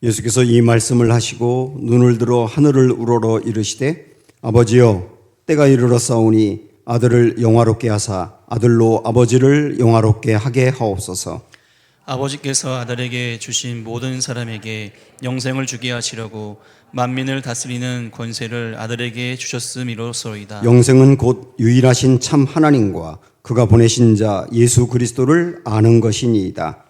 예수께서 이 말씀을 하시고 눈을 들어 하늘을 우러러 이르시되 아버지여 때가 이르렀사오니 아들을 영화롭게 하사 아들로 아버지를 영화롭게 하게 하옵소서. 아버지께서 아들에게 주신 모든 사람에게 영생을 주게 하시려고 만민을 다스리는 권세를 아들에게 주셨음이로소이다. 영생은 곧 유일하신 참 하나님과 그가 보내신 자 예수 그리스도를 아는 것이니이다.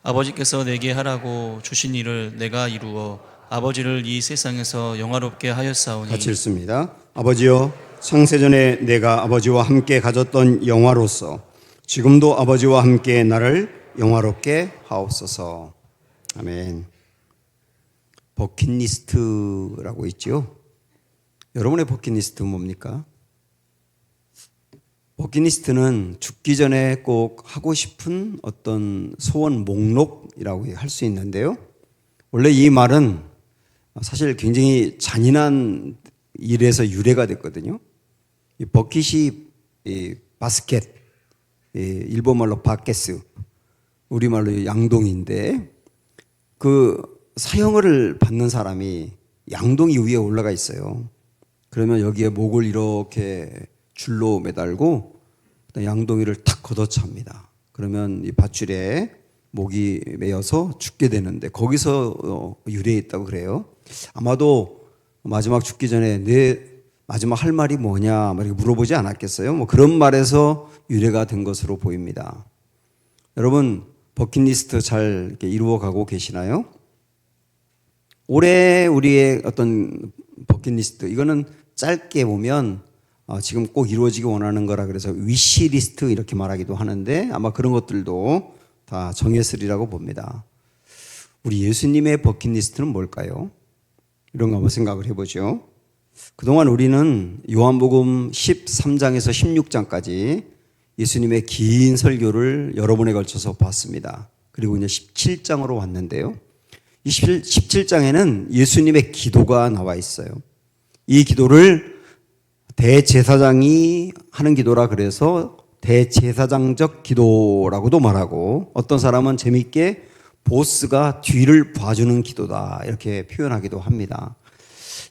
아버지께서 내게 하라고 주신 일을 내가 이루어 아버지를 이 세상에서 영화롭게 하였사오니. 같이 읽습니다. 아버지여 창세전에 내가 아버지와 함께 가졌던 영화로서 지금도 아버지와 함께 나를 영화롭게 하옵소서. 아멘. 버킷리스트라고 있죠. 여러분의 버킷리스트 뭡니까? 버킷리스트는 죽기 전에 꼭 하고 싶은 어떤 소원 목록이라고 할 수 있는데요. 원래 이 말은 사실 굉장히 잔인한 일에서 유래가 됐거든요. 이 버킷이 바스켓, 일본말로 바켓스, 우리말로 양동이인데 그 사형을 받는 사람이 양동이 위에 올라가 있어요. 그러면 여기에 목을 이렇게 줄로 매달고 양동이를 탁 걷어찹니다. 그러면 이 밧줄에 목이 매여서 죽게 되는데 거기서 유래했다고 그래요. 아마도 마지막 죽기 전에 내 마지막 할 말이 뭐냐 이렇게 물어보지 않았겠어요? 뭐 그런 말에서 유래가 된 것으로 보입니다. 여러분 버킷리스트 잘 이렇게 이루어가고 계시나요? 올해 우리의 어떤 버킷리스트 이거는 짧게 보면 지금 꼭 이루어지기 원하는 거라 그래서 위시리스트 이렇게 말하기도 하는데 아마 그런 것들도 다 정했으리라고 봅니다. 우리 예수님의 버킷리스트는 뭘까요? 이런 거 한번 생각을 해보죠. 그동안 우리는 요한복음 13장에서 16장까지 예수님의 긴 설교를 여러 번에 걸쳐서 봤습니다. 그리고 이제 17장으로 왔는데요. 이 17장에는 예수님의 기도가 나와 있어요. 이 기도를 대제사장이 하는 기도라 그래서 대제사장적 기도라고도 말하고 어떤 사람은 재미있게 보스가 뒤를 봐주는 기도다 이렇게 표현하기도 합니다.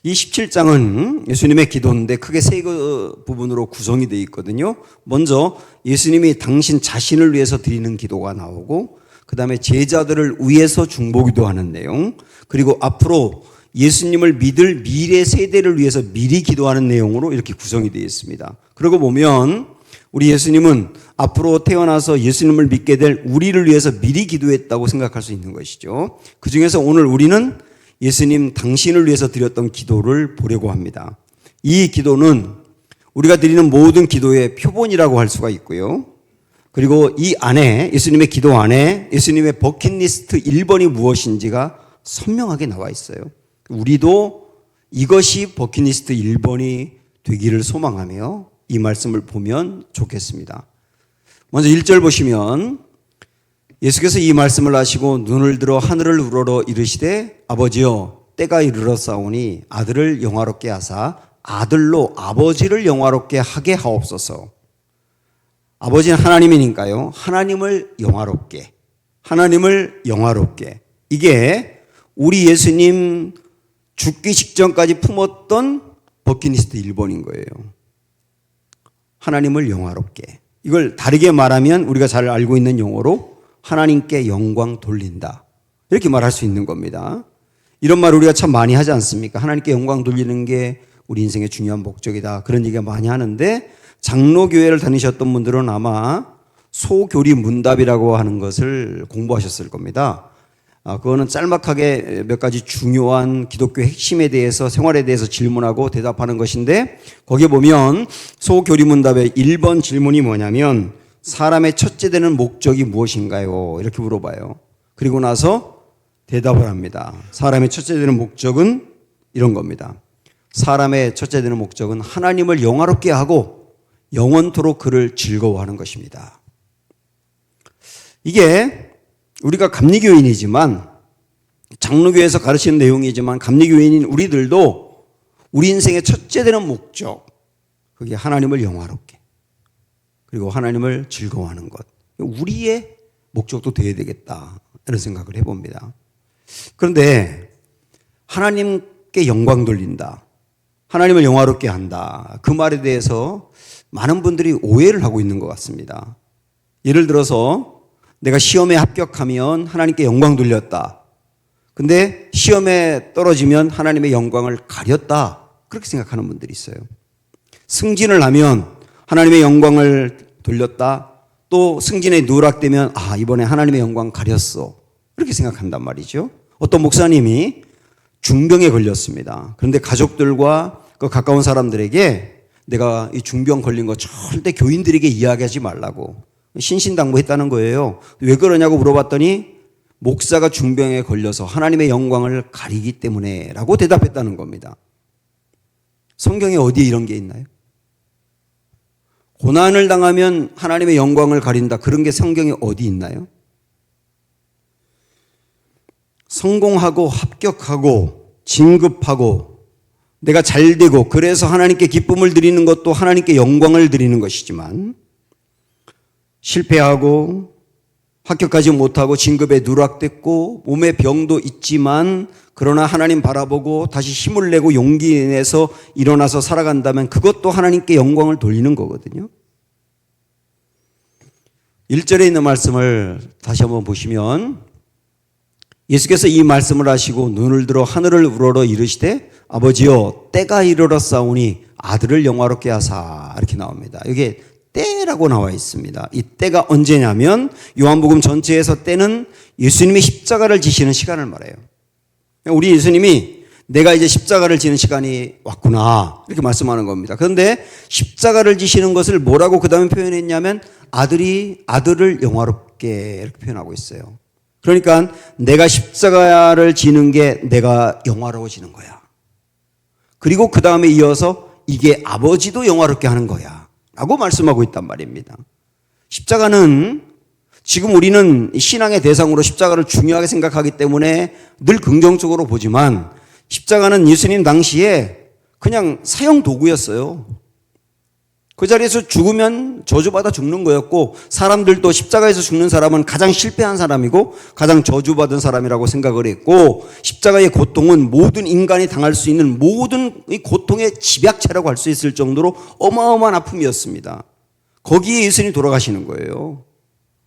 이 17장은 예수님의 기도인데 크게 세 부분으로 구성이 되어 있거든요. 먼저 예수님이 당신 자신을 위해서 드리는 기도가 나오고 그 다음에 제자들을 위해서 중보기도하는 내용, 그리고 앞으로 예수님을 믿을 미래 세대를 위해서 미리 기도하는 내용으로 이렇게 구성이 되어 있습니다. 그러고 보면 우리 예수님은 앞으로 태어나서 예수님을 믿게 될 우리를 위해서 미리 기도했다고 생각할 수 있는 것이죠. 그 중에서 오늘 우리는 예수님 당신을 위해서 드렸던 기도를 보려고 합니다. 이 기도는 우리가 드리는 모든 기도의 표본이라고 할 수가 있고요. 그리고 이 안에 예수님의 기도 안에 예수님의 버킷리스트 1번이 무엇인지가 선명하게 나와 있어요. 우리도 이것이 버킷리스트 1번이 되기를 소망하며 이 말씀을 보면 좋겠습니다. 먼저 1절 보시면 예수께서 이 말씀을 하시고 눈을 들어 하늘을 우러러 이르시되 아버지여 때가 이르렀사오니 아들을 영화롭게 하사 아들로 아버지를 영화롭게 하게 하옵소서. 아버지는 하나님이니까요. 하나님을 영화롭게. 이게 우리 예수님 죽기 직전까지 품었던 버킷리스트 1번인 거예요. 하나님을 영화롭게. 이걸 다르게 말하면 우리가 잘 알고 있는 용어로 하나님께 영광 돌린다. 이렇게 말할 수 있는 겁니다. 이런 말 우리가 참 많이 하지 않습니까? 하나님께 영광 돌리는 게 우리 인생의 중요한 목적이다. 그런 얘기가 많이 하는데 장로교회를 다니셨던 분들은 아마 소교리 문답이라고 하는 것을 공부하셨을 겁니다. 그거는 짤막하게 몇 가지 중요한 기독교 핵심에 대해서 생활에 대해서 질문하고 대답하는 것인데 거기에 보면 소교리 문답의 1번 질문이 뭐냐면 사람의 첫째 되는 목적이 무엇인가요? 이렇게 물어봐요. 그리고 나서 대답을 합니다. 사람의 첫째 되는 목적은 이런 겁니다. 사람의 첫째 되는 목적은 하나님을 영화롭게 하고 영원토록 그를 즐거워하는 것입니다. 이게 우리가 감리교인이지만 장로교에서 가르치는 내용이지만 감리교인인 우리들도 우리 인생의 첫째 되는 목적, 그게 하나님을 영화롭게 그리고 하나님을 즐거워하는 것, 우리의 목적도 되어야 되겠다 이런 생각을 해봅니다. 그런데 하나님께 영광 돌린다. 하나님을 영화롭게 한다. 그 말에 대해서 많은 분들이 오해를 하고 있는 것 같습니다. 예를 들어서 내가 시험에 합격하면 하나님께 영광 돌렸다. 근데 시험에 떨어지면 하나님의 영광을 가렸다. 그렇게 생각하는 분들이 있어요. 승진을 하면 하나님의 영광을 돌렸다. 또 승진에 누락되면 이번에 하나님의 영광 가렸어. 이렇게 생각한단 말이죠. 어떤 목사님이 중병에 걸렸습니다. 그런데 가족들과 그 가까운 사람들에게 내가 이 중병 걸린 거 절대 교인들에게 이야기하지 말라고 신신당부했다는 거예요. 왜 그러냐고 물어봤더니 목사가 중병에 걸려서 하나님의 영광을 가리기 때문에 라고 대답했다는 겁니다. 성경에 어디에 이런 게 있나요? 고난을 당하면 하나님의 영광을 가린다. 그런 게 성경에 어디 있나요? 성공하고 합격하고 진급하고 내가 잘 되고 그래서 하나님께 기쁨을 드리는 것도 하나님께 영광을 드리는 것이지만 실패하고 합격하지 못하고 진급에 누락됐고 몸에 병도 있지만 그러나 하나님 바라보고 다시 힘을 내고 용기 내서 일어나서 살아간다면 그것도 하나님께 영광을 돌리는 거거든요. 1절에 있는 말씀을 다시 한번 보시면 예수께서 이 말씀을 하시고 눈을 들어 하늘을 우러러 이르시되 아버지여 때가 이르렀사오니 아들을 영화롭게 하사 이렇게 나옵니다. 이게 때라고 나와 있습니다. 이 때가 언제냐면 요한복음 전체에서 때는 예수님이 십자가를 지시는 시간을 말해요. 우리 예수님이 내가 이제 십자가를 지는 시간이 왔구나 이렇게 말씀하는 겁니다. 그런데 십자가를 지시는 것을 뭐라고 그 다음에 표현했냐면 아들을 영화롭게 이렇게 표현하고 있어요. 그러니까 내가 십자가를 지는 게 내가 영화로워지는 거야. 그리고 그 다음에 이어서 이게 아버지도 영화롭게 하는 거야 라고 말씀하고 있단 말입니다. 십자가는 지금 우리는 신앙의 대상으로 십자가를 중요하게 생각하기 때문에 늘 긍정적으로 보지만 십자가는 예수님 당시에 그냥 사형 도구였어요. 그 자리에서 죽으면 저주받아 죽는 거였고 사람들도 십자가에서 죽는 사람은 가장 실패한 사람이고 가장 저주받은 사람이라고 생각을 했고 십자가의 고통은 모든 인간이 당할 수 있는 모든 고통의 집약체라고 할 수 있을 정도로 어마어마한 아픔이었습니다. 거기에 예수님이 돌아가시는 거예요.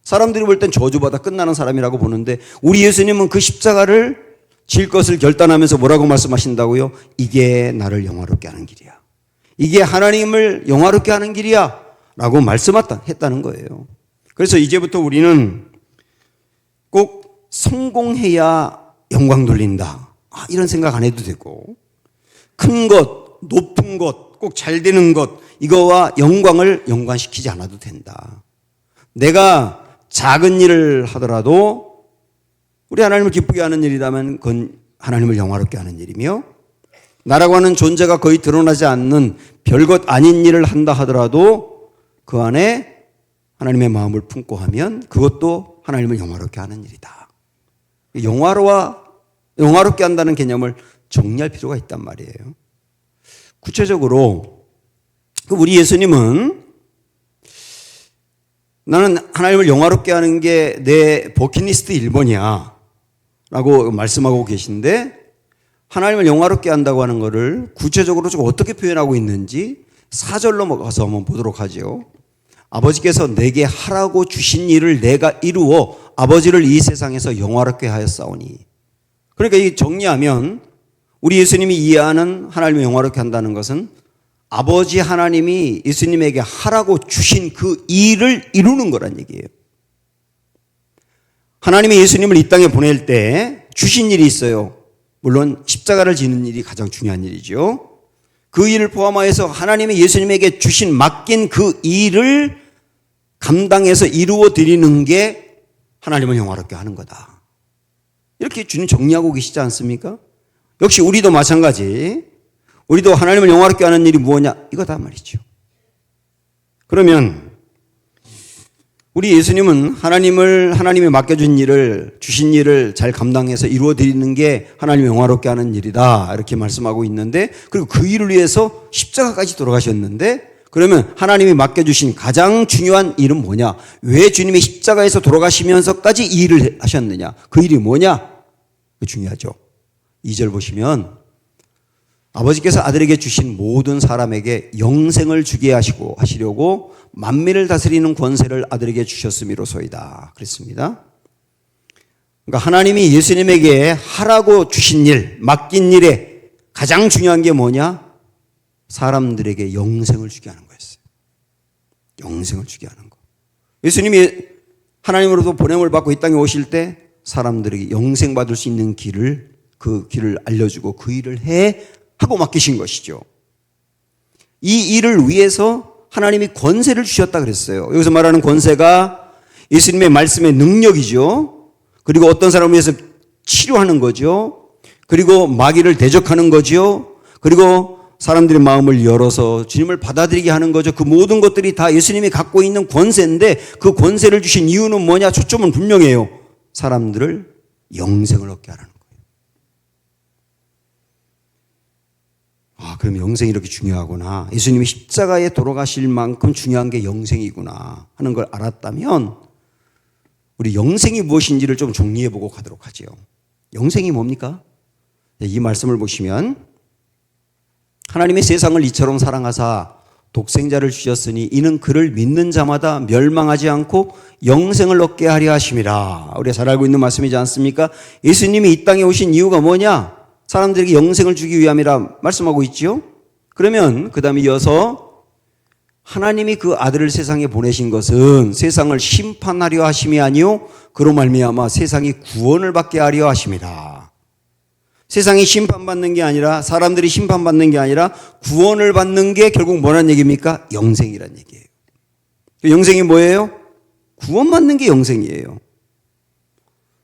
사람들이 볼 땐 저주받아 끝나는 사람이라고 보는데 우리 예수님은 그 십자가를 질 것을 결단하면서 뭐라고 말씀하신다고요? 이게 나를 영화롭게 하는 길이야. 이게 하나님을 영화롭게 하는 길이야 라고 말씀했다는 거예요. 그래서 이제부터 우리는 꼭 성공해야 영광 돌린다 이런 생각 안 해도 되고 큰 것, 높은 것, 꼭 잘 되는 것 이거와 영광을 연관시키지 않아도 된다. 내가 작은 일을 하더라도 우리 하나님을 기쁘게 하는 일이라면 그건 하나님을 영화롭게 하는 일이며 나라고 하는 존재가 거의 드러나지 않는 별것 아닌 일을 한다 하더라도 그 안에 하나님의 마음을 품고 하면 그것도 하나님을 영화롭게 하는 일이다. 영화롭게 한다는 개념을 정리할 필요가 있단 말이에요. 구체적으로 우리 예수님은 나는 하나님을 영화롭게 하는 게 내 버킷리스트 1번이야 라고 말씀하고 계신데 하나님을 영화롭게 한다고 하는 것을 구체적으로 좀 어떻게 표현하고 있는지 4절로 가서 한번 보도록 하죠. 아버지께서 내게 하라고 주신 일을 내가 이루어 아버지를 이 세상에서 영화롭게 하였사오니. 그러니까 이 정리하면 우리 예수님이 이해하는 하나님을 영화롭게 한다는 것은 아버지 하나님이 예수님에게 하라고 주신 그 일을 이루는 거란 얘기예요. 하나님이 예수님을 이 땅에 보낼 때 주신 일이 있어요. 물론 십자가를 지는 일이 가장 중요한 일이죠. 그 일을 포함하여서 하나님이 예수님에게 맡긴 그 일을 감당해서 이루어 드리는 게 하나님을 영화롭게 하는 거다. 이렇게 주님 정리하고 계시지 않습니까? 역시 우리도 마찬가지. 우리도 하나님을 영화롭게 하는 일이 무엇이냐? 이거다 말이죠. 그러면 우리 예수님은 하나님이 맡겨준 일을, 주신 일을 잘 감당해서 이루어 드리는 게 하나님을 영화롭게 하는 일이다. 이렇게 말씀하고 있는데, 그리고 그 일을 위해서 십자가까지 돌아가셨는데, 그러면 하나님이 맡겨주신 가장 중요한 일은 뭐냐? 왜 주님이 십자가에서 돌아가시면서까지 이 일을 하셨느냐? 그 일이 뭐냐? 그 중요하죠. 2절 보시면 아버지께서 아들에게 주신 모든 사람에게 영생을 주게 하시려고 만민을 다스리는 권세를 아들에게 주셨음이로소이다. 그랬습니다. 그러니까 하나님이 예수님에게 하라고 주신 일, 맡긴 일에 가장 중요한 게 뭐냐? 사람들에게 영생을 주게 하는 거였어요. 영생을 주게 하는 거. 예수님이 하나님으로부터 보냄을 받고 이 땅에 오실 때 사람들에게 영생 받을 수 있는 그 길을 알려주고 그 일을 하고 맡기신 것이죠. 이 일을 위해서 하나님이 권세를 주셨다 그랬어요. 여기서 말하는 권세가 예수님의 말씀의 능력이죠. 그리고 어떤 사람을 위해서 치료하는 거죠. 그리고 마귀를 대적하는 거죠. 그리고 사람들의 마음을 열어서 주님을 받아들이게 하는 거죠. 그 모든 것들이 다 예수님이 갖고 있는 권세인데 그 권세를 주신 이유는 뭐냐? 초점은 분명해요. 사람들을 영생을 얻게 하라는 거예요. 그럼 영생이 이렇게 중요하구나. 예수님이 십자가에 돌아가실 만큼 중요한 게 영생이구나 하는 걸 알았다면 우리 영생이 무엇인지를 좀 정리해보고 가도록 하죠. 영생이 뭡니까? 이 말씀을 보시면 하나님의 세상을 이처럼 사랑하사 독생자를 주셨으니 이는 그를 믿는 자마다 멸망하지 않고 영생을 얻게 하려 하심이라. 우리가 잘 알고 있는 말씀이지 않습니까? 예수님이 이 땅에 오신 이유가 뭐냐? 사람들에게 영생을 주기 위함이라 말씀하고 있죠. 그러면 그 다음에 이어서 하나님이 그 아들을 세상에 보내신 것은 세상을 심판하려 하심이 아니요 그로 말미암아 세상이 구원을 받게 하려 하심이라. 세상이 심판받는 게 아니라 사람들이 심판받는 게 아니라 구원을 받는 게 결국 뭐란 얘기입니까? 영생이란 얘기예요. 영생이 뭐예요? 구원받는 게 영생이에요.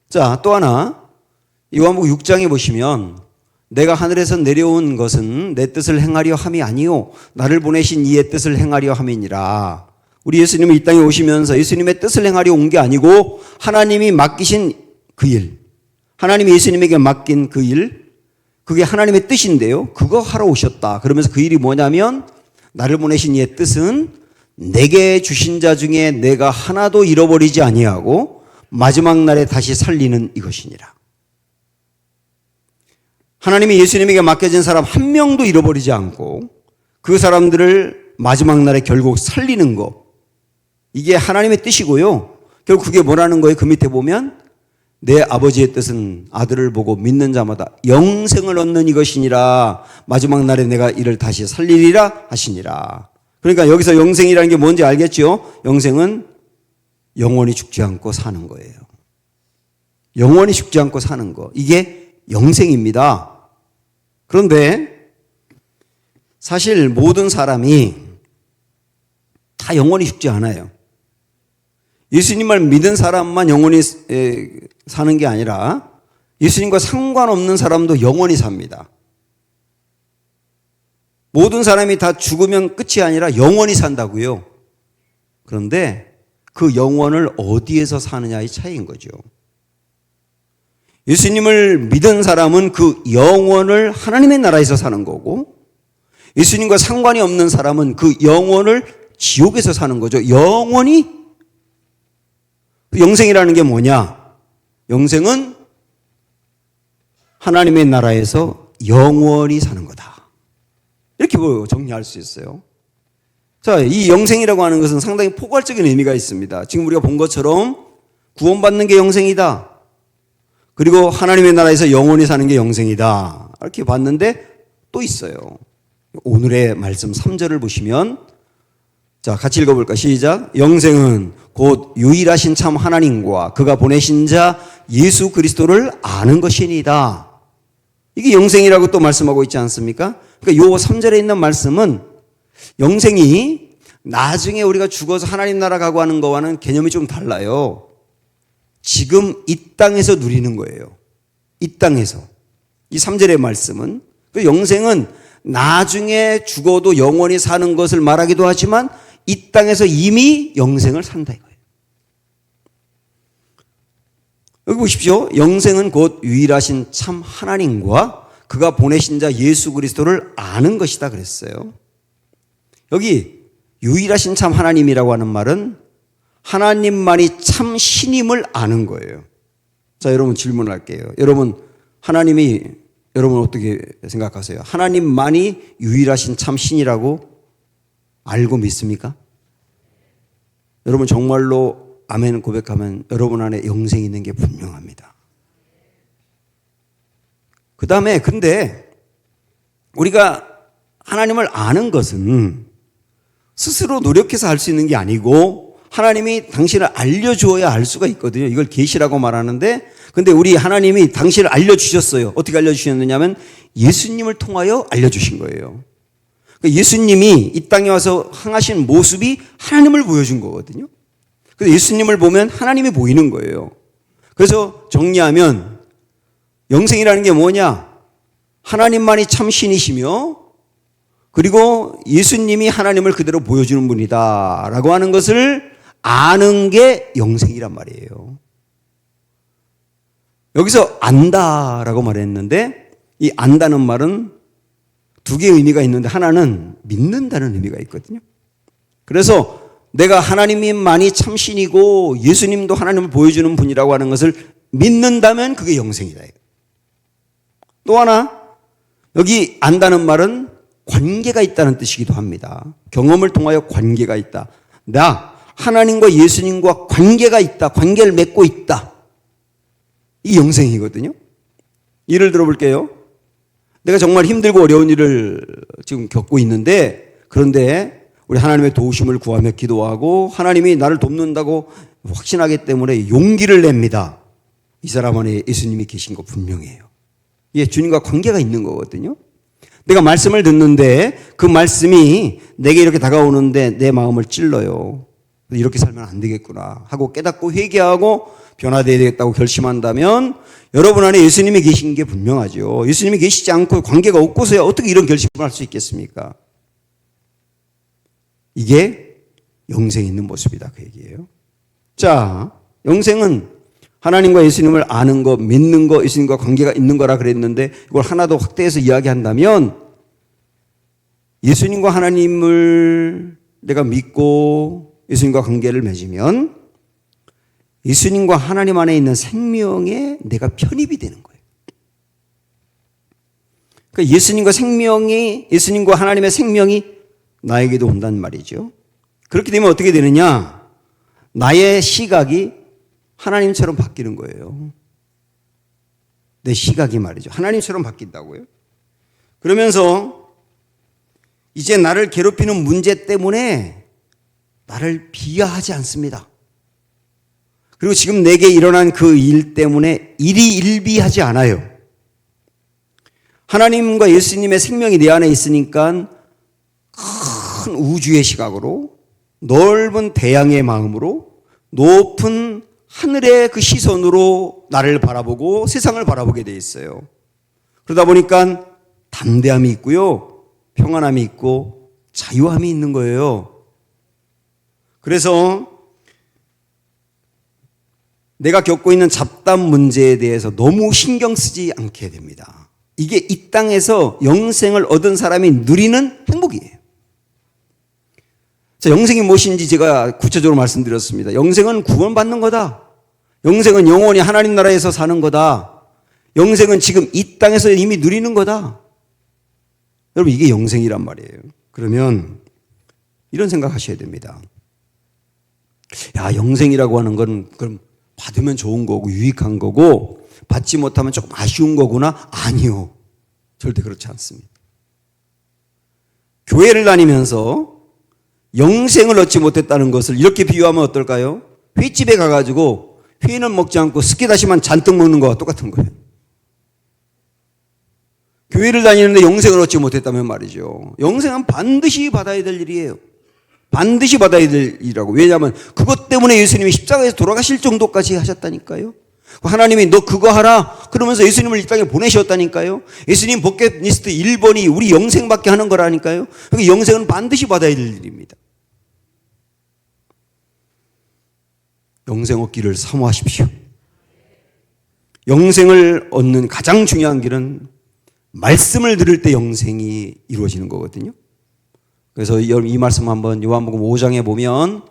자, 또 하나 요한복음 6장에 보시면 내가 하늘에서 내려온 것은 내 뜻을 행하려 함이 아니요 나를 보내신 이의 뜻을 행하려 함이니라. 우리 예수님은 이 땅에 오시면서 예수님의 뜻을 행하려 온 게 아니고 하나님이 맡기신 그 일, 하나님이 예수님에게 맡긴 그 일, 그게 하나님의 뜻인데요. 그거 하러 오셨다. 그러면서 그 일이 뭐냐면 나를 보내신 이의 뜻은 내게 주신 자 중에 내가 하나도 잃어버리지 아니하고 마지막 날에 다시 살리는 이것이니라. 하나님이 예수님에게 맡겨진 사람 한 명도 잃어버리지 않고 그 사람들을 마지막 날에 결국 살리는 거, 이게 하나님의 뜻이고요. 결국 그게 뭐라는 거예요? 그 밑에 보면 내 아버지의 뜻은 아들을 보고 믿는 자마다 영생을 얻는 이것이니라. 마지막 날에 내가 이를 다시 살리리라 하시니라. 그러니까 여기서 영생이라는 게 뭔지 알겠죠? 영생은 영원히 죽지 않고 사는 거예요. 영원히 죽지 않고 사는 거, 이게 영생입니다. 그런데 사실 모든 사람이 다 영원히 죽지 않아요. 예수님을 믿은 사람만 영원히 사는 게 아니라 예수님과 상관없는 사람도 영원히 삽니다. 모든 사람이 다 죽으면 끝이 아니라 영원히 산다고요. 그런데 그 영원을 어디에서 사느냐의 차이인 거죠. 예수님을 믿은 사람은 그 영원을 하나님의 나라에서 사는 거고, 예수님과 상관이 없는 사람은 그 영원을 지옥에서 사는 거죠. 영원히. 영생이라는 게 뭐냐? 영생은 하나님의 나라에서 영원히 사는 거다. 이렇게 정리할 수 있어요. 자, 이 영생이라고 하는 것은 상당히 포괄적인 의미가 있습니다. 지금 우리가 본 것처럼 구원받는 게 영생이다. 그리고 하나님의 나라에서 영원히 사는 게 영생이다. 이렇게 봤는데 또 있어요. 오늘의 말씀 3절을 보시면, 자, 같이 읽어볼까? 시작. 영생은 곧 유일하신 참 하나님과 그가 보내신 자 예수 그리스도를 아는 것이니이다. 이게 영생이라고 또 말씀하고 있지 않습니까? 그러니까 요 3절에 있는 말씀은 영생이 나중에 우리가 죽어서 하나님 나라 가고 하는 거와는 개념이 좀 달라요. 지금 이 땅에서 누리는 거예요. 이 땅에서. 이 3절의 말씀은, 그 영생은 나중에 죽어도 영원히 사는 것을 말하기도 하지만 이 땅에서 이미 영생을 산다 이거예요. 여기 보십시오. 영생은 곧 유일하신 참 하나님과 그가 보내신 자 예수 그리스도를 아는 것이다 그랬어요. 여기 유일하신 참 하나님이라고 하는 말은 하나님만이 참 신임을 아는 거예요. 자, 여러분 질문을 할게요. 여러분, 하나님이 여러분 어떻게 생각하세요? 하나님만이 유일하신 참 신이라고 알고 믿습니까? 여러분 정말로 아멘 고백하면 여러분 안에 영생이 있는 게 분명합니다. 그 다음에 근데 우리가 하나님을 아는 것은 스스로 노력해서 할 수 있는 게 아니고 하나님이 당신을 알려주어야 알 수가 있거든요. 이걸 계시라고 말하는데 근데 우리 하나님이 당신을 알려주셨어요. 어떻게 알려주셨느냐면 예수님을 통하여 알려주신 거예요. 예수님이 이 땅에 와서 행하신 모습이 하나님을 보여준 거거든요. 그래서 예수님을 보면 하나님이 보이는 거예요. 그래서 정리하면 영생이라는 게 뭐냐? 하나님만이 참 신이시며 그리고 예수님이 하나님을 그대로 보여주는 분이다 라고 하는 것을 아는 게 영생이란 말이에요. 여기서 안다라고 말했는데 이 안다는 말은 두 개의 의미가 있는데 하나는 믿는다는 의미가 있거든요. 그래서 내가 하나님만이 참신이고 예수님도 하나님을 보여주는 분이라고 하는 것을 믿는다면 그게 영생이다. 또 하나 여기 안다는 말은 관계가 있다는 뜻이기도 합니다. 경험을 통하여 관계가 있다. 나 하나님과 예수님과 관계가 있다. 관계를 맺고 있다. 이 영생이거든요. 예를 들어 볼게요. 내가 정말 힘들고 어려운 일을 지금 겪고 있는데 그런데 우리 하나님의 도우심을 구하며 기도하고 하나님이 나를 돕는다고 확신하기 때문에 용기를 냅니다. 이 사람 안에 예수님이 계신 거 분명해요. 이게 주님과 관계가 있는 거거든요. 내가 말씀을 듣는데 그 말씀이 내게 이렇게 다가오는데 내 마음을 찔러요. 이렇게 살면 안 되겠구나 하고 깨닫고 회개하고 변화되어야 되겠다고 결심한다면 여러분 안에 예수님이 계신 게 분명하죠. 예수님이 계시지 않고 관계가 없고서야 어떻게 이런 결심을 할 수 있겠습니까? 이게 영생이 있는 모습이다 그 얘기예요. 자, 영생은 하나님과 예수님을 아는 거, 믿는 거, 예수님과 관계가 있는 거라 그랬는데 이걸 하나 더 확대해서 이야기한다면 예수님과 하나님을 내가 믿고 예수님과 관계를 맺으면 예수님과 하나님 안에 있는 생명에 내가 편입이 되는 거예요. 그러니까 예수님과 하나님의 생명이 나에게도 온단 말이죠. 그렇게 되면 어떻게 되느냐? 나의 시각이 하나님처럼 바뀌는 거예요. 내 시각이 말이죠. 하나님처럼 바뀐다고요. 그러면서 이제 나를 괴롭히는 문제 때문에 나를 비하하지 않습니다. 그리고 지금 내게 일어난 그 일 때문에 일희일비하지 않아요. 하나님과 예수님의 생명이 내 안에 있으니까 큰 우주의 시각으로 넓은 태양의 마음으로 높은 하늘의 그 시선으로 나를 바라보고 세상을 바라보게 돼 있어요. 그러다 보니까 담대함이 있고요. 평안함이 있고 자유함이 있는 거예요. 그래서 내가 겪고 있는 잡담 문제에 대해서 너무 신경 쓰지 않게 됩니다. 이게 이 땅에서 영생을 얻은 사람이 누리는 행복이에요. 자, 영생이 무엇인지 제가 구체적으로 말씀드렸습니다. 영생은 구원받는 거다. 영생은 영원히 하나님 나라에서 사는 거다. 영생은 지금 이 땅에서 이미 누리는 거다. 여러분 이게 영생이란 말이에요. 그러면 이런 생각하셔야 됩니다. 야, 영생이라고 하는 건 그럼 받으면 좋은 거고 유익한 거고 받지 못하면 조금 아쉬운 거구나? 아니요. 절대 그렇지 않습니다. 교회를 다니면서 영생을 얻지 못했다는 것을 이렇게 비유하면 어떨까요? 횟집에 가가지고 회는 먹지 않고 스키다시만 잔뜩 먹는 거와 똑같은 거예요. 교회를 다니는데 영생을 얻지 못했다면 말이죠. 영생은 반드시 받아야 될 일이에요. 반드시 받아야 될 일이라고. 왜냐하면 그것 때문에 예수님이 십자가에서 돌아가실 정도까지 하셨다니까요. 하나님이 너 그거 하라 그러면서 예수님을 이 땅에 보내셨다니까요. 예수님 버킷리스트 1번이 우리 영생받게 하는 거라니까요. 그러니까 영생은 반드시 받아야 될 일입니다. 영생 얻기를 사모하십시오. 영생을 얻는 가장 중요한 길은 말씀을 들을 때 영생이 이루어지는 거거든요. 그래서 이 말씀 한번 요한복음 5장에 보면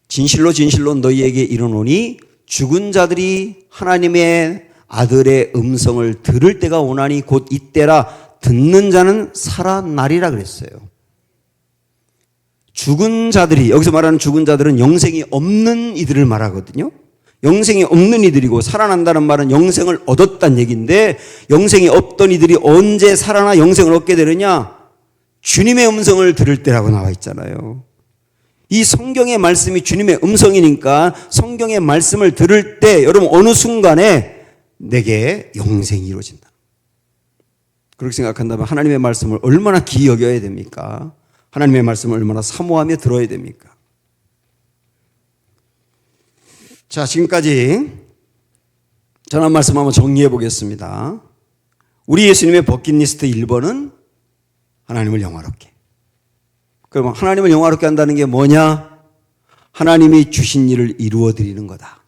진실로 진실로 너희에게 이르노니 죽은 자들이 하나님의 아들의 음성을 들을 때가 오나니 곧 이때라. 듣는 자는 살아나리라 그랬어요. 죽은 자들이, 여기서 말하는 죽은 자들은 영생이 없는 이들을 말하거든요. 영생이 없는 이들이고, 살아난다는 말은 영생을 얻었다는 얘기인데, 영생이 없던 이들이 언제 살아나 영생을 얻게 되느냐? 주님의 음성을 들을 때라고 나와 있잖아요. 이 성경의 말씀이 주님의 음성이니까 성경의 말씀을 들을 때 여러분 어느 순간에 내게 영생이 이루어진다. 그렇게 생각한다면 하나님의 말씀을 얼마나 귀히 여겨야 됩니까? 하나님의 말씀을 얼마나 사모하며 들어야 됩니까? 자, 지금까지 전한 말씀 한번 정리해 보겠습니다. 우리 예수님의 버킷리스트 1번은 하나님을 영화롭게. 그러면 하나님을 영화롭게 한다는 게 뭐냐? 하나님이 주신 일을 이루어 드리는 거다.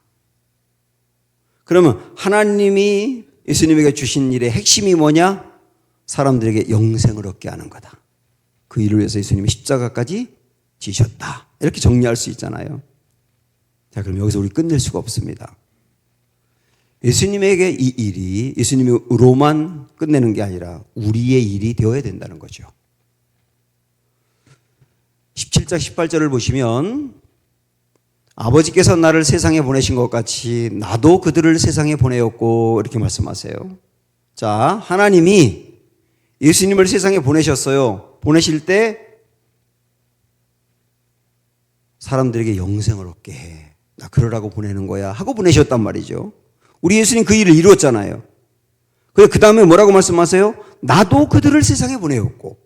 그러면 하나님이 예수님에게 주신 일의 핵심이 뭐냐? 사람들에게 영생을 얻게 하는 거다. 그 일을 위해서 예수님이 십자가까지 지셨다. 이렇게 정리할 수 있잖아요. 자, 그럼 여기서 우리 끝낼 수가 없습니다. 예수님에게 이 일이 예수님으로만 끝내는 게 아니라 우리의 일이 되어야 된다는 거죠. 17장 18절을 보시면 아버지께서 나를 세상에 보내신 것 같이 나도 그들을 세상에 보내었고 이렇게 말씀하세요. 자, 하나님이 예수님을 세상에 보내셨어요. 보내실 때 사람들에게 영생을 얻게 해. 나 그러라고 보내는 거야 하고 보내셨단 말이죠. 우리 예수님 그 일을 이루었잖아요. 그 다음에 뭐라고 말씀하세요? 나도 그들을 세상에 보내었고.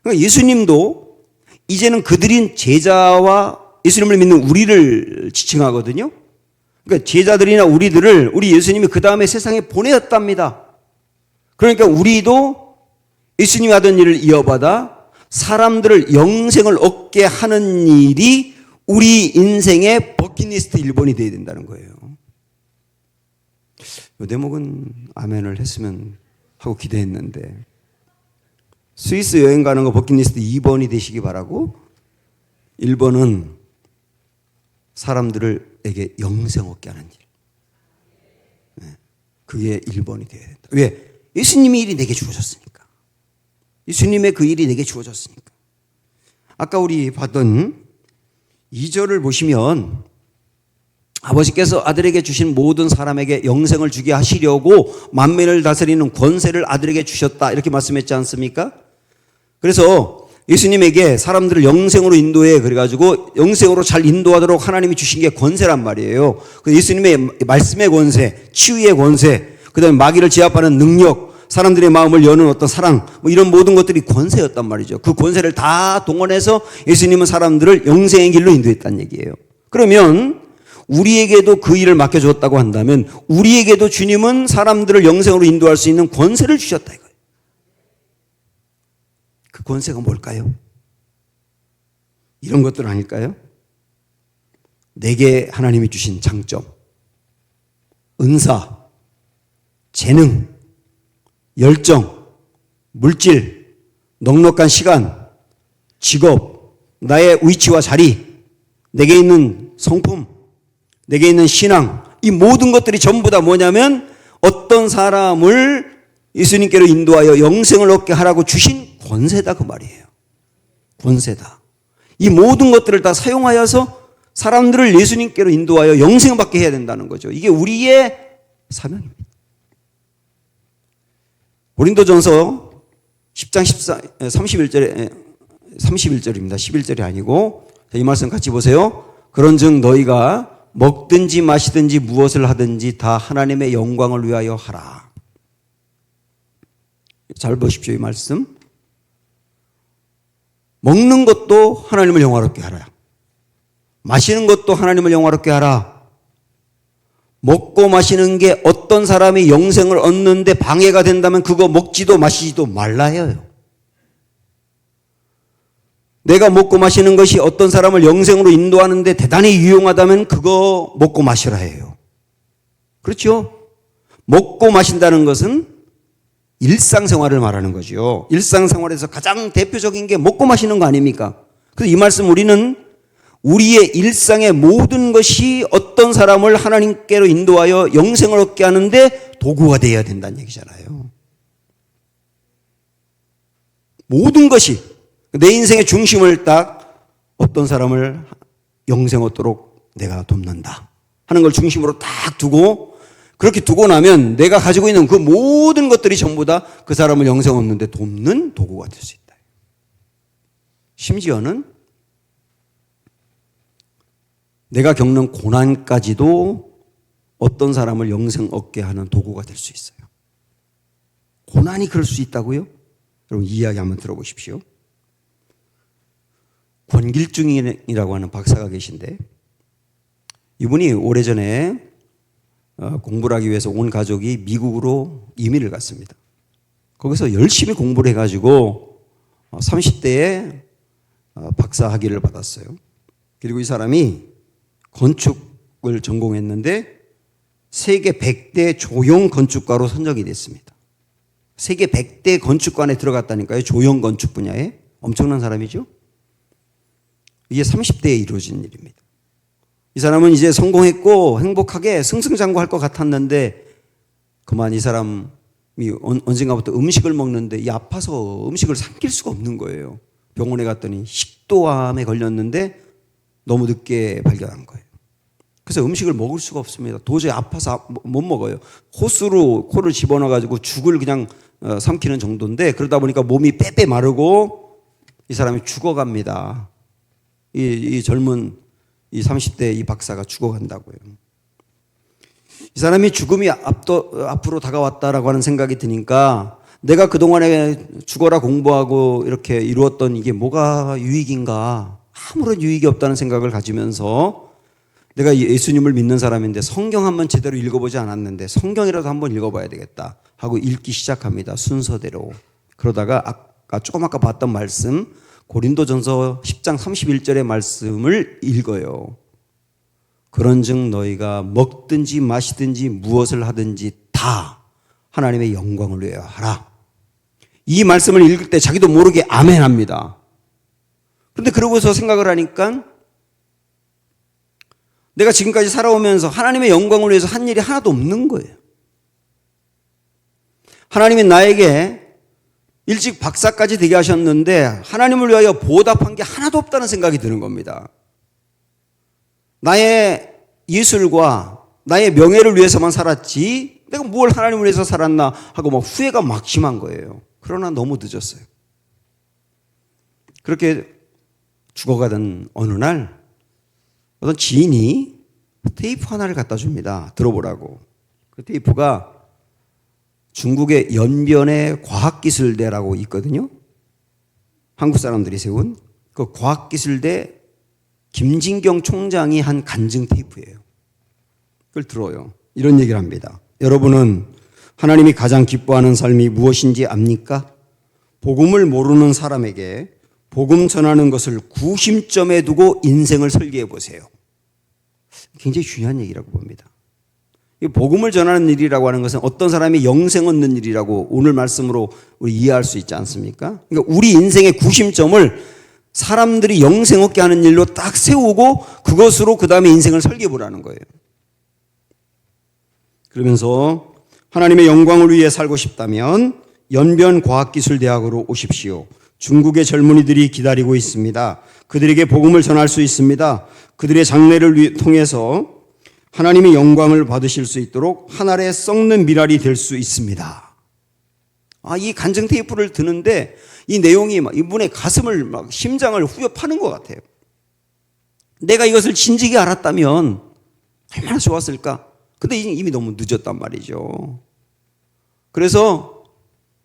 그러니까 예수님도 이제는 그들인 제자와 예수님을 믿는 우리를 지칭하거든요. 그러니까 제자들이나 우리들을 우리 예수님이 그 다음에 세상에 보내었답니다. 그러니까 우리도 예수님이 하던 일을 이어받아 사람들을 영생을 얻게 하는 일이 우리 인생의 버킷리스트 1번이 되어야 된다는 거예요. 이 대목은 아멘을 했으면 하고 기대했는데 스위스 여행 가는 거 버킷리스트 2번이 되시기 바라고 1번은 사람들에게 영생 얻게 하는 일. 그게 1번이 되어야 된다. 왜? 예수님의 일이 내게 주어졌으니까. 예수님의 그 일이 내게 주어졌으니까. 아까 우리 봤던 2절을 보시면 아버지께서 아들에게 주신 모든 사람에게 영생을 주게 하시려고 만민을 다스리는 권세를 아들에게 주셨다. 이렇게 말씀했지 않습니까? 그래서 예수님에게 사람들을 영생으로 인도해 그래가지고 영생으로 잘 인도하도록 하나님이 주신 게 권세란 말이에요. 예수님의 말씀의 권세, 치유의 권세, 그 다음에 마귀를 제압하는 능력, 사람들의 마음을 여는 어떤 사랑, 뭐 이런 모든 것들이 권세였단 말이죠. 그 권세를 다 동원해서 예수님은 사람들을 영생의 길로 인도했다는 얘기예요. 그러면 우리에게도 그 일을 맡겨줬다고 한다면 우리에게도 주님은 사람들을 영생으로 인도할 수 있는 권세를 주셨다 이거예요. 그 권세가 뭘까요? 이런 것들 아닐까요? 내게 하나님이 주신 장점, 은사, 재능, 열정, 물질, 넉넉한 시간, 직업, 나의 위치와 자리, 내게 있는 성품, 내게 있는 신앙, 이 모든 것들이 전부 다 뭐냐면 어떤 사람을 예수님께로 인도하여 영생을 얻게 하라고 주신 권세다 그 말이에요. 권세다. 이 모든 것들을 다 사용하여서 사람들을 예수님께로 인도하여 영생을 받게 해야 된다는 거죠. 이게 우리의 사명입니다. 고린도전서 10장 31절입니다. 11절이 아니고 이 말씀 같이 보세요. 그런즉 너희가 먹든지 마시든지 무엇을 하든지 다 하나님의 영광을 위하여 하라. 잘 보십시오 이 말씀. 먹는 것도 하나님을 영화롭게 하라. 마시는 것도 하나님을 영화롭게 하라. 먹고 마시는 게 어떤 사람이 영생을 얻는데 방해가 된다면 그거 먹지도 마시지도 말라 해요. 내가 먹고 마시는 것이 어떤 사람을 영생으로 인도하는데 대단히 유용하다면 그거 먹고 마시라 해요. 그렇죠? 먹고 마신다는 것은 일상생활을 말하는 거죠. 일상생활에서 가장 대표적인 게 먹고 마시는 거 아닙니까? 그래서 이 말씀 우리는 우리의 일상의 모든 것이 어떤 사람을 하나님께로 인도하여 영생을 얻게 하는데 도구가 되어야 된다는 얘기잖아요. 모든 것이 내 인생의 중심을 딱 어떤 사람을 영생 얻도록 내가 돕는다 하는 걸 중심으로 딱 두고, 그렇게 두고 나면 내가 가지고 있는 그 모든 것들이 전부 다 그 사람을 영생 얻는데 돕는 도구가 될 수 있다. 심지어는 내가 겪는 고난까지도 어떤 사람을 영생 얻게 하는 도구가 될 수 있어요. 고난이 그럴 수 있다고요? 여러분 이 이야기 한번 들어보십시오. 권길중이라고 하는 박사가 계신데, 이분이 오래전에 공부를 하기 위해서 온 가족이 미국으로 이민을 갔습니다. 거기서 열심히 공부를 해가지고 30대에 박사 학위를 받았어요. 그리고 이 사람이 건축을 전공했는데 세계 100대 조형 건축가로 선정이 됐습니다. 세계 100대 건축관에 들어갔다니까요. 조형 건축 분야에. 엄청난 사람이죠. 이게 30대에 이루어진 일입니다. 이 사람은 이제 성공했고 행복하게 승승장구할 것 같았는데 그만 이 사람이 언젠가부터 음식을 먹는데 이 아파서 음식을 삼킬 수가 없는 거예요. 병원에 갔더니 식도암에 걸렸는데 너무 늦게 발견한 거예요. 그래서 음식을 먹을 수가 없습니다. 도저히 아파서 못 먹어요. 호스로 코를 집어넣어가지고 죽을 그냥 삼키는 정도인데, 그러다 보니까 몸이 빼빼 마르고 이 사람이 죽어갑니다. 이 젊은 이 30대 이 박사가 죽어간다고요. 이 사람이 죽음이 앞으로 다가왔다라고 하는 생각이 드니까 내가 그동안에 죽어라 공부하고 이렇게 이루었던 이게 뭐가 유익인가, 아무런 유익이 없다는 생각을 가지면서 내가 예수님을 믿는 사람인데 성경 한번 제대로 읽어보지 않았는데 성경이라도 한번 읽어봐야 되겠다 하고 읽기 시작합니다. 순서대로. 그러다가 아까 봤던 말씀 고린도전서 10장 31절의 말씀을 읽어요. 그런즉 너희가 먹든지 마시든지 무엇을 하든지 다 하나님의 영광을 위하여 하라. 이 말씀을 읽을 때 자기도 모르게 아멘 합니다. 그런데 그러고서 생각을 하니까 내가 지금까지 살아오면서 하나님의 영광을 위해서 한 일이 하나도 없는 거예요. 하나님이 나에게 일찍 박사까지 되게 하셨는데 하나님을 위하여 보답한 게 하나도 없다는 생각이 드는 겁니다. 나의 예술과 나의 명예를 위해서만 살았지 내가 뭘 하나님을 위해서 살았나 하고 막 후회가 막심한 거예요. 그러나 너무 늦었어요. 그렇게 죽어가던 어느 날 어떤 지인이 테이프 하나를 갖다 줍니다. 들어보라고. 그 테이프가 중국의 연변의 과학기술대라고 있거든요. 한국 사람들이 세운 그 과학기술대 김진경 총장이 한 간증 테이프예요. 그걸 들어요. 이런 얘기를 합니다. 여러분은 하나님이 가장 기뻐하는 삶이 무엇인지 압니까? 복음을 모르는 사람에게 복음 전하는 것을 구심점에 두고 인생을 설계해 보세요. 굉장히 중요한 얘기라고 봅니다. 이 복음을 전하는 일이라고 하는 것은 어떤 사람이 영생 얻는 일이라고 오늘 말씀으로 우리 이해할 수 있지 않습니까? 그러니까 우리 인생의 구심점을 사람들이 영생 얻게 하는 일로 딱 세우고 그것으로 그 다음에 인생을 설계해 보라는 거예요. 그러면서 하나님의 영광을 위해 살고 싶다면 연변과학기술대학으로 오십시오. 중국의 젊은이들이 기다리고 있습니다. 그들에게 복음을 전할 수 있습니다. 그들의 장래를 통해서 하나님의 영광을 받으실 수 있도록 한 알에 썩는 미랄이 될 수 있습니다. 이 간증 테이프를 듣는데 이 내용이 막 이분의 가슴을 막 심장을 후벼 파는 것 같아요. 내가 이것을 진즉에 알았다면 얼마나 좋았을까? 근데 이미 너무 늦었단 말이죠. 그래서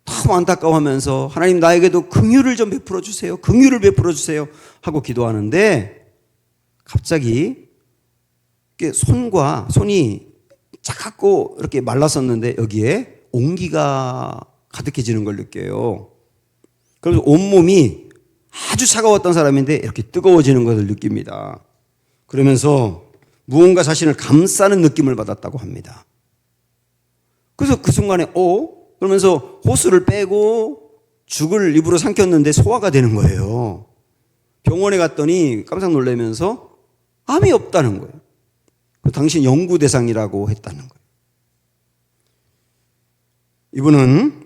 너무 안타까워하면서 하나님 나에게도 긍휼을 좀 베풀어 주세요. 긍휼을 베풀어 주세요 하고 기도하는데 갑자기 손이 차갑고 이렇게 말랐었는데 여기에 온기가 가득해지는 걸 느껴요. 그래서 온몸이 아주 차가웠던 사람인데 이렇게 뜨거워지는 것을 느낍니다. 그러면서 무언가 자신을 감싸는 느낌을 받았다고 합니다. 그래서 그 순간에 그러면서 호스를 빼고 죽을 입으로 삼켰는데 소화가 되는 거예요. 병원에 갔더니 깜짝 놀라면서 암이 없다는 거예요. 당신 연구 대상이라고 했다는 거예요. 이분은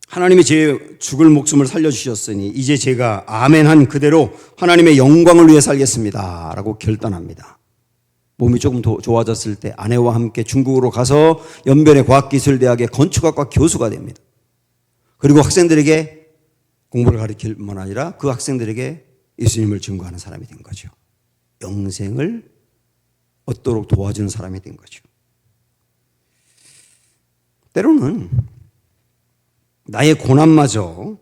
하나님이 제 죽을 목숨을 살려주셨으니 이제 제가 아멘한 그대로 하나님의 영광을 위해 살겠습니다 라고 결단합니다. 몸이 조금 더 좋아졌을 때 아내와 함께 중국으로 가서 연변의 과학기술대학의 건축학과 교수가 됩니다. 그리고 학생들에게 공부를 가르칠 뿐만 아니라 그 학생들에게 예수님을 증거하는 사람이 된 거죠. 영생을 얻도록 도와주는 사람이 된 거죠. 때로는 나의 고난마저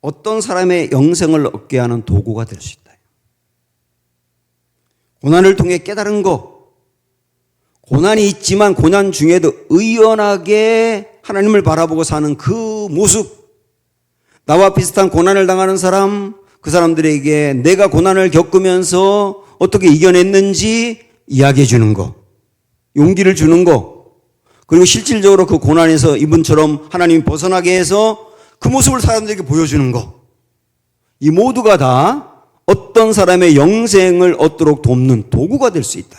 어떤 사람의 영생을 얻게 하는 도구가 될 수 있다. 고난을 통해 깨달은 것, 고난이 있지만 고난 중에도 의연하게 하나님을 바라보고 사는 그 모습, 나와 비슷한 고난을 당하는 사람, 그 사람들에게 내가 고난을 겪으면서 어떻게 이겨냈는지 이야기해 주는 것, 용기를 주는 것, 그리고 실질적으로 그 고난에서 이분처럼 하나님이 벗어나게 해서 그 모습을 사람들에게 보여주는 것, 이 모두가 다 어떤 사람의 영생을 얻도록 돕는 도구가 될 수 있다.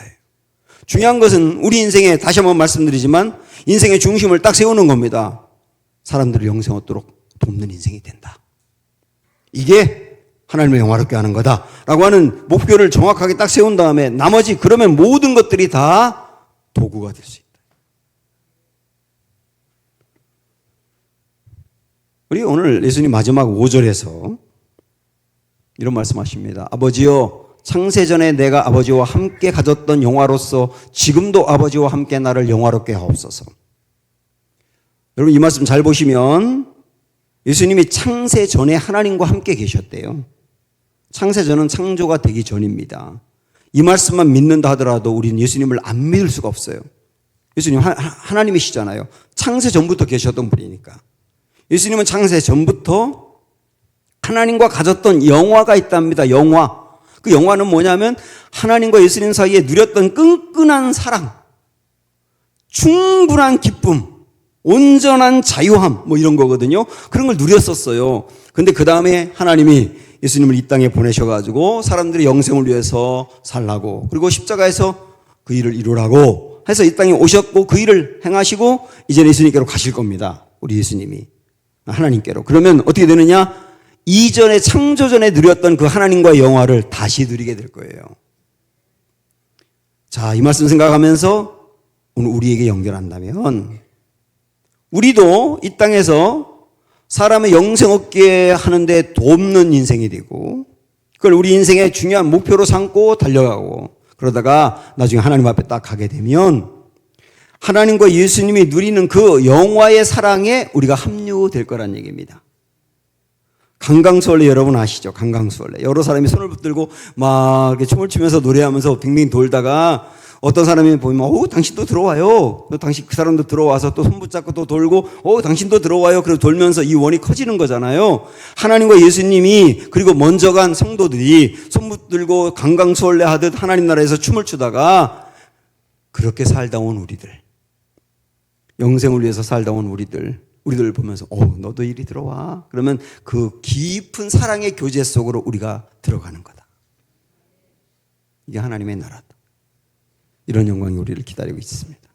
중요한 것은 우리 인생에 다시 한번 말씀드리지만 인생의 중심을 딱 세우는 겁니다. 사람들을 영생 얻도록 돕는 인생이 된다. 이게 하나님을 영화롭게 하는 거다라고 하는 목표를 정확하게 딱 세운 다음에 나머지 그러면 모든 것들이 다 도구가 될 수 있다. 우리 오늘 예수님 마지막 5절에서 이런 말씀하십니다. 아버지여, 창세전에 내가 아버지와 함께 가졌던 영화로서 지금도 아버지와 함께 나를 영화롭게 하옵소서. 여러분 이 말씀 잘 보시면 예수님이 창세전에 하나님과 함께 계셨대요. 창세전은 창조가 되기 전입니다. 이 말씀만 믿는다 하더라도 우리는 예수님을 안 믿을 수가 없어요. 예수님 하나님이시잖아요. 창세전부터 계셨던 분이니까. 예수님은 창세전부터 하나님과 가졌던 영화가 있답니다. 영화. 그 영화는 뭐냐면 하나님과 예수님 사이에 누렸던 끈끈한 사랑, 충분한 기쁨, 온전한 자유함 뭐 이런 거거든요. 그런 걸 누렸었어요. 근데 그 다음에 하나님이 예수님을 이 땅에 보내셔가지고 사람들의 영생을 위해서 살라고, 그리고 십자가에서 그 일을 이루라고 해서 이 땅에 오셨고 그 일을 행하시고 이제 예수님께로 가실 겁니다. 우리 예수님이 하나님께로. 그러면 어떻게 되느냐? 이전에 창조전에 누렸던 그 하나님과의 영화를 다시 누리게 될 거예요. 자, 이 말씀 생각하면서 오늘 우리에게 연결한다면 우리도 이 땅에서 사람의 영생 얻게 하는데 돕는 인생이 되고 그걸 우리 인생의 중요한 목표로 삼고 달려가고 그러다가 나중에 하나님 앞에 딱 가게 되면 하나님과 예수님이 누리는 그 영화의 사랑에 우리가 합류될 거란 얘기입니다. 강강수월래 여러분 아시죠? 강강수월래. 여러 사람이 손을 붙들고 막 이렇게 춤을 추면서 노래하면서 빙빙 돌다가 어떤 사람이 보면 당신도 들어와요. 또 당신 그 사람도 들어와서 또 손 붙잡고 또 돌고 당신도 들어와요. 그리고 돌면서 이 원이 커지는 거잖아요. 하나님과 예수님이 그리고 먼저 간 성도들이 손 붙들고 강강수월래 하듯 하나님 나라에서 춤을 추다가 그렇게 살다 온 우리들, 영생을 위해서 살다 온 우리들 보면서 너도 이리 들어와. 그러면 그 깊은 사랑의 교제 속으로 우리가 들어가는 거다. 이게 하나님의 나라다. 이런 영광이 우리를 기다리고 있습니다.